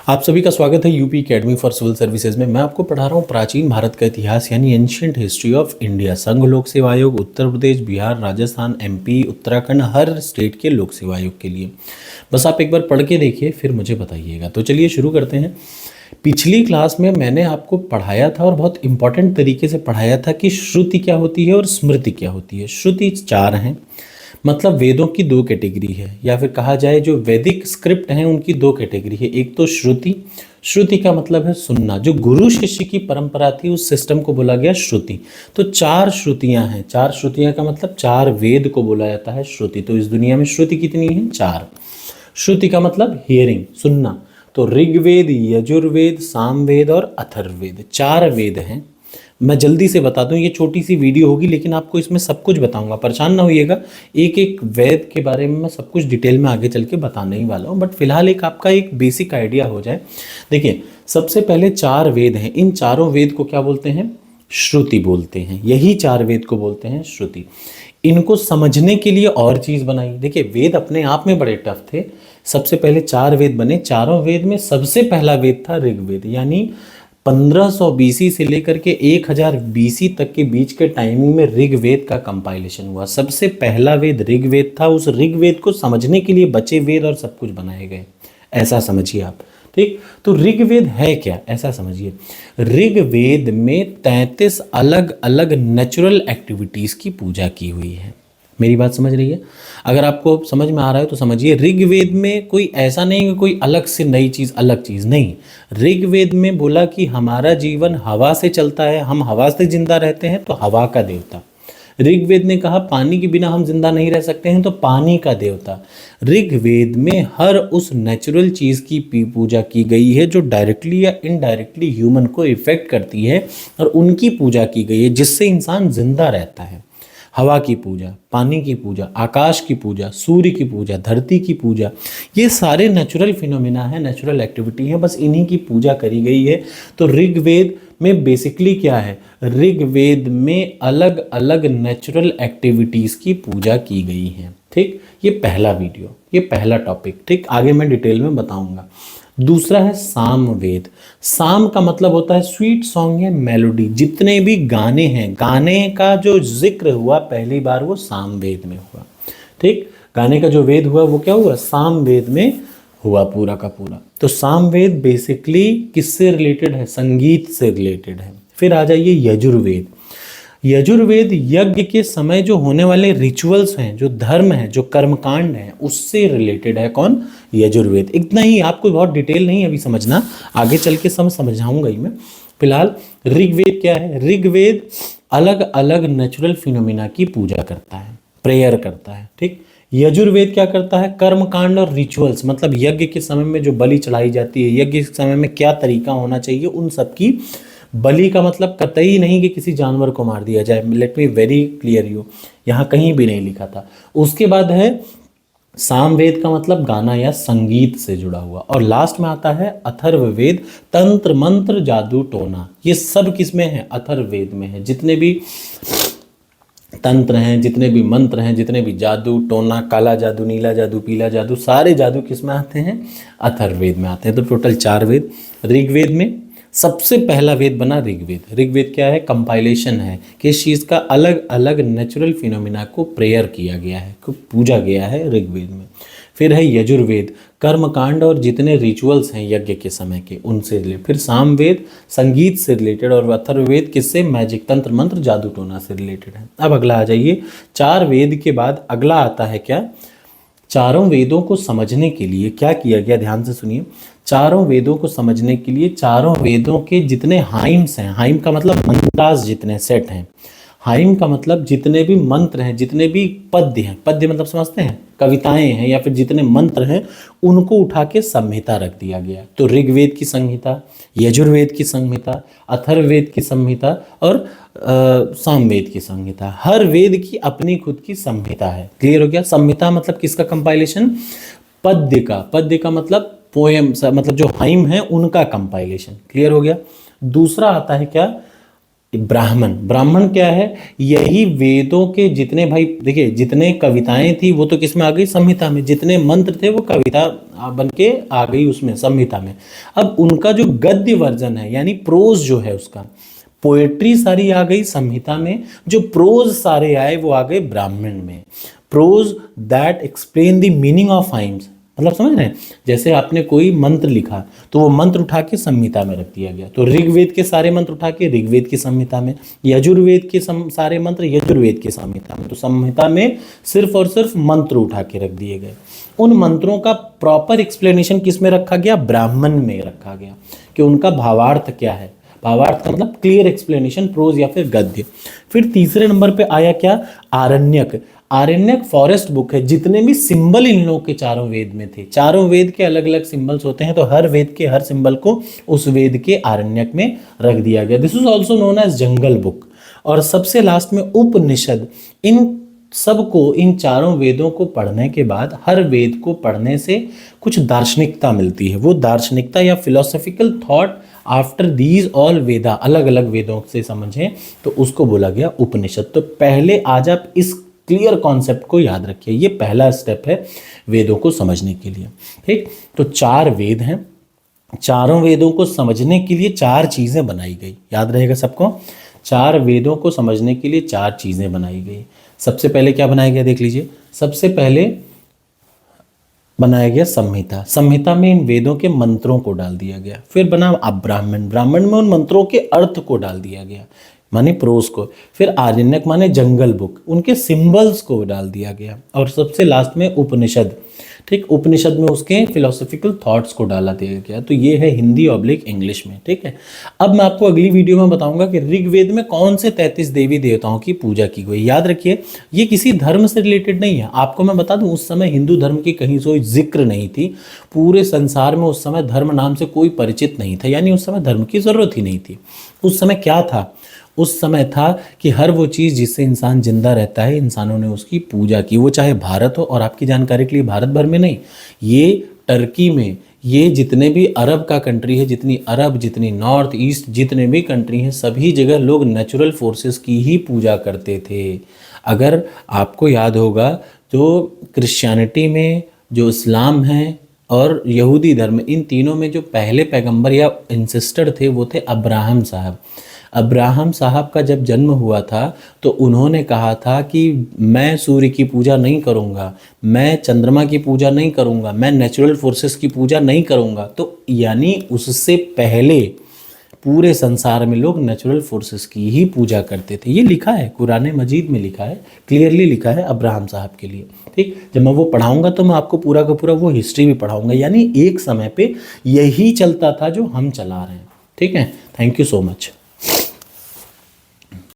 आप सभी का स्वागत है UP academy for civil services में। मैं आपको पढ़ा रहा हूँ प्राचीन भारत का इतिहास यानी एंशिएंट हिस्ट्री ऑफ इंडिया। संघ लोक सेवा आयोग, उत्तर प्रदेश, बिहार, राजस्थान, एमपी, उत्तराखंड, हर स्टेट के लोक सेवा आयोग के लिए। बस आप एक बार पढ़ के देखिए, फिर मुझे बताइएगा। तो चलिए शुरू करते हैं। पिछली क्लास में मैंने आपको पढ़ाया था और बहुत इंपॉर्टेंट तरीके से पढ़ाया था कि श्रुति क्या होती है और स्मृति क्या होती है। श्रुति 4 हैं, मतलब वेदों की 2 कैटेगरी है, या फिर कहा जाए जो वैदिक स्क्रिप्ट हैं उनकी 2 कैटेगरी है। एक तो श्रुति, श्रुति का मतलब है सुनना। जो गुरु शिष्य की परंपरा थी उस सिस्टम को बोला गया श्रुति। तो 4 श्रुतियां हैं। 4 श्रुतियां का मतलब 4 वेद को बोला जाता है श्रुति। तो इस दुनिया में श्रुति कितनी है? 4। श्रुति का मतलब हियरिंग, सुनना। तो ऋग्वेद, यजुर्वेद, सामवेद और अथर्ववेद 4 वेद हैं। मैं जल्दी से बता दूं, ये छोटी सी वीडियो होगी लेकिन आपको इसमें सब कुछ बताऊंगा, परेशान ना होइएगा। एक एक वेद के बारे में मैं सब कुछ डिटेल में आगे चल के बताने ही वाला हूं, बट फिलहाल एक आपका एक बेसिक आइडिया हो जाए। देखिए, सबसे पहले 4 वेद हैं। इन चारों वेद को क्या बोलते हैं? श्रुति बोलते हैं। यही 4 वेद को बोलते हैं श्रुति। इनको समझने के लिए और चीज़ बनाई। देखिए, वेद अपने आप में बड़े टफ थे। सबसे पहले 4 वेद बने। चारों वेद में सबसे पहला वेद था ऋग्वेद, यानी 1500 बीसी से लेकर के 1000 बीसी तक के बीच के टाइमिंग में ऋग्वेद का कंपाइलेशन हुआ। सबसे पहला वेद ऋग्वेद था। उस ऋग्वेद को समझने के लिए बचे वेद और सब कुछ बनाए गए, ऐसा समझिए आप। ठीक, तो ऋग्वेद है क्या, ऐसा समझिए। ऋग्वेद में 33 अलग अलग नेचुरल एक्टिविटीज की पूजा की हुई है। मेरी बात समझ रही है? अगर आपको समझ में आ रहा है तो समझिए। ऋग्वेद में कोई ऐसा नहीं कि कोई अलग से नई चीज़, अलग चीज़ नहीं। ऋग्वेद में बोला कि हमारा जीवन हवा से चलता है, हम हवा से जिंदा रहते हैं, तो हवा का देवता। ऋग्वेद ने कहा पानी के बिना हम जिंदा नहीं रह सकते हैं, तो पानी का देवता। ऋग्वेद में हर उस नेचुरल चीज़ की पूजा की गई है जो डायरेक्टली या इनडायरेक्टली ह्यूमन को इफेक्ट करती है, और उनकी पूजा की गई है जिससे इंसान जिंदा रहता है। हवा की पूजा, पानी की पूजा, आकाश की पूजा, सूर्य की पूजा, धरती की पूजा, ये सारे नेचुरल फिनोमिना है, नेचुरल एक्टिविटी है, बस इन्हीं की पूजा करी गई है। तो ऋग्वेद में बेसिकली क्या है? ऋग्वेद में अलग अलग नेचुरल एक्टिविटीज़ की पूजा की गई है। ठीक, ये पहला वीडियो, ये पहला टॉपिक। ठीक, आगे मैं डिटेल में बताऊंगा। दूसरा है सामवेद। साम का मतलब होता है स्वीट सॉन्ग या मेलोडी। जितने भी गाने हैं, गाने का जो जिक्र हुआ पहली बार वो सामवेद में हुआ। ठीक, गाने का जो वेद हुआ वो क्या हुआ? सामवेद में हुआ पूरा का पूरा। तो सामवेद बेसिकली किससे रिलेटेड है? संगीत से रिलेटेड है। फिर आ जाइए यजुर्वेद। यजुर्वेद यज्ञ के समय जो होने वाले रिचुअल्स हैं, जो धर्म है, जो कर्मकांड है, उससे रिलेटेड है। कौन? यजुर्वेद। इतना ही, आपको बहुत डिटेल नहीं अभी समझना, आगे चल के समझाऊंगा ही मैं। फिलहाल ऋग्वेद क्या है? ऋग्वेद अलग अलग नेचुरल फिनोमिना की पूजा करता है, प्रेयर करता है। ठीक, यजुर्वेद क्या करता है? कर्मकांड और रिचुअल्स, मतलब यज्ञ के समय में जो बलि चढ़ाई जाती है, यज्ञ के समय में क्या तरीका होना चाहिए, उन सब की। बलि का मतलब कतई नहीं कि किसी जानवर को मार दिया जाए, let me very clear you, यहाँ कहीं भी नहीं लिखा था। उसके बाद है सामवेद का मतलब गाना या संगीत से जुड़ा हुआ। और लास्ट में आता है अथर्ववेद, तंत्र मंत्र जादू टोना। ये सब किसमें है? अथर्ववेद में है। जितने भी तंत्र हैं, जितने भी मंत्र हैं, जितने भी जादू टोना, काला जादू, नीला जादू, पीला जादू, सारे जादू किस में आते हैं? अथर्ववेद में आते हैं। तो टोटल 4 वेद। ऋग्वेद में सबसे पहला वेद बना ऋग्वेद। ऋग्वेद क्या है? कंपाइलेशन है, किस चीज़ का? अलग अलग नेचुरल फिनोमिना को प्रेयर किया गया है, को पूजा गया है ऋग्वेद में। फिर है यजुर्वेद, कर्मकांड और जितने रिचुअल्स हैं यज्ञ के समय के, उनसे रिलेटेड। फिर सामवेद संगीत से रिलेटेड, और अथर्ववेद किससे? मैजिक, तंत्र मंत्र, जादू टोना से रिलेटेड है। अब अगला आ जाइए। 4 वेद के बाद अगला आता है क्या? चारों वेदों को समझने के लिए क्या किया गया? ध्यान से सुनिए। चारों वेदों को समझने के लिए चारों वेदों के जितने हाइम्स हैं, हाइम का मतलब मंत्रास, जितने सेट हैं, हाइम का मतलब जितने भी मंत्र हैं, जितने भी पद्य हैं, पद्य मतलब समझते हैं, कविताएं हैं, या फिर जितने मंत्र हैं, उनको उठा के संहिता रख दिया गया। तो ऋग्वेद की संहिता, यजुर्वेद की संहिता, अथर्ववेद की संहिता और सामवेद की संहिता। हर वेद की अपनी खुद की संहिता है। क्लियर हो गया? संहिता मतलब किसका कंपाइलेशन? पद्य का। पद्य का मतलब पोएम, मतलब जो हाइम है उनका कंपाइलेशन। क्लियर हो गया? दूसरा आता है क्या? ब्राह्मण, ब्राह्मण क्या है, यही वेदों के जितने, भाई देखिए जितने कविताएं थी वो तो किस में आ गई, संहिता में, जितने मंत्र थे वो कविता बन के आ गई उसमें, संहिता में। अब उनका जो गद्य वर्जन है यानी प्रोज जो है उसका, पोएट्री सारी आ गई संहिता में, जो प्रोज सारे आए वो आ गए ब्राह्मण में। Prose that explain the meaning of hymns, मतलब समझ रहे हैं, जैसे आपने कोई मंत्र लिखा तो वो मंत्र उठा के संहिता में रख दिया गया, तो ऋग्वेद के सारे मंत्र उठा के ऋग्वेद की संहिता में, यजुर्वेद के सारे मंत्र यजुर्वेद की संहिता में, तो संहिता में सिर्फ और सिर्फ मंत्र उठा के रख दिए गए। उन मंत्रों का प्रॉपर एक्सप्लेनेशन किस में रखा गया, ब्राह्मण में रखा गया, कि उनका भावार्थ क्या है, भावार्थ का मतलब क्लियर एक्सप्लेनेशन, प्रोज या फिर गद्य। फिर तीसरे नंबर पे आया क्या, आरण्यक। आरण्यक फॉरेस्ट बुक है, जितने भी सिंबल इन लोगों के चारों वेद में थे, चारों वेद के अलग अलग सिंबल्स होते हैं, तो हर वेद के हर सिंबल को उस वेद के आरण्यक में रख दिया गया। This is also known as Jungle Book. और सबसे लास्ट में उपनिषद। इन सबको, इन चारों वेदों को पढ़ने के बाद, हर वेद को पढ़ने से कुछ दार्शनिकता मिलती है, वो दार्शनिकता या philosophical thought after these all Veda, अलग अलग वेदों से समझें तो उसको बोला गया उपनिषद। तो पहले आज आप इस क्लियर कॉन्सेप्ट को याद रखिए, ये पहला स्टेप है वेदों को समझने के लिए। ठीक, तो 4 वेद हैं, चारों वेदों को समझने के लिए 4 चीज़ें बनाई गई, याद रहेगा सबको। 4 वेदों को समझने के लिए 4 चीज़ें बनाई गई। सबसे पहले क्या बनाया गया, देख लीजिए। सबसे पहले बनाया गया संहिता, संहिता में इन वेदों के मंत्रों को डाल दिया गया। फिर बना ब्राह्मण, ब्राह्मण में उन मंत्रों के अर्थ को डाल दिया गया, माने प्रोस को। फिर आरण्यक माने जंगल बुक, उनके सिंबल्स को डाल दिया गया। और सबसे लास्ट में उपनिषद। ठीक, उपनिषद में उसके फिलोसॉफिकल थॉट्स को डाला दिया गया। तो ये है हिंदी ऑब्लिक इंग्लिश में। ठीक है, अब मैं आपको अगली वीडियो में बताऊंगा कि ऋग्वेद में कौन से 33 देवी देवताओं की पूजा की गई। याद रखिए, ये किसी धर्म से रिलेटेड नहीं है। आपको मैं बता दूं, उस समय हिंदू धर्म की कहीं कोई जिक्र नहीं थी, पूरे संसार में उस समय धर्म नाम से कोई परिचित नहीं था, यानी उस समय धर्म की जरूरत ही नहीं थी। उस समय क्या था, उस समय था कि हर वो चीज़ जिससे इंसान जिंदा रहता है, इंसानों ने उसकी पूजा की, वो चाहे भारत हो। और आपकी जानकारी के लिए, भारत भर में नहीं, ये टर्की में, ये जितने भी अरब का कंट्री है, जितनी अरब, जितनी नॉर्थ ईस्ट, जितने भी कंट्री हैं, सभी जगह लोग नेचुरल फोर्सेस की ही पूजा करते थे। अगर आपको याद होगा तो क्रिश्चियनिटी में, जो इस्लाम है और यहूदी धर्म, इन तीनों में जो पहले पैगंबर या इंसिस्टर थे वो थे अब्राहम साहब। अब्राहम साहब का जब जन्म हुआ था तो उन्होंने कहा था कि मैं सूर्य की पूजा नहीं करूंगा, मैं चंद्रमा की पूजा नहीं करूंगा, मैं नेचुरल फोर्सेस की पूजा नहीं करूंगा। तो यानी उससे पहले पूरे संसार में लोग नेचुरल फोर्सेस की ही पूजा करते थे। ये लिखा है कुरान मजीद में, लिखा है, क्लियरली लिखा है अब्राहम साहब के लिए। ठीक, जब मैं वो पढ़ाऊंगा तो मैं आपको पूरा का पूरा वो हिस्ट्री भी पढ़ाऊंगा। यानी एक समय पे यही चलता था जो हम चला रहे हैं। ठीक है, थैंक यू सो मच।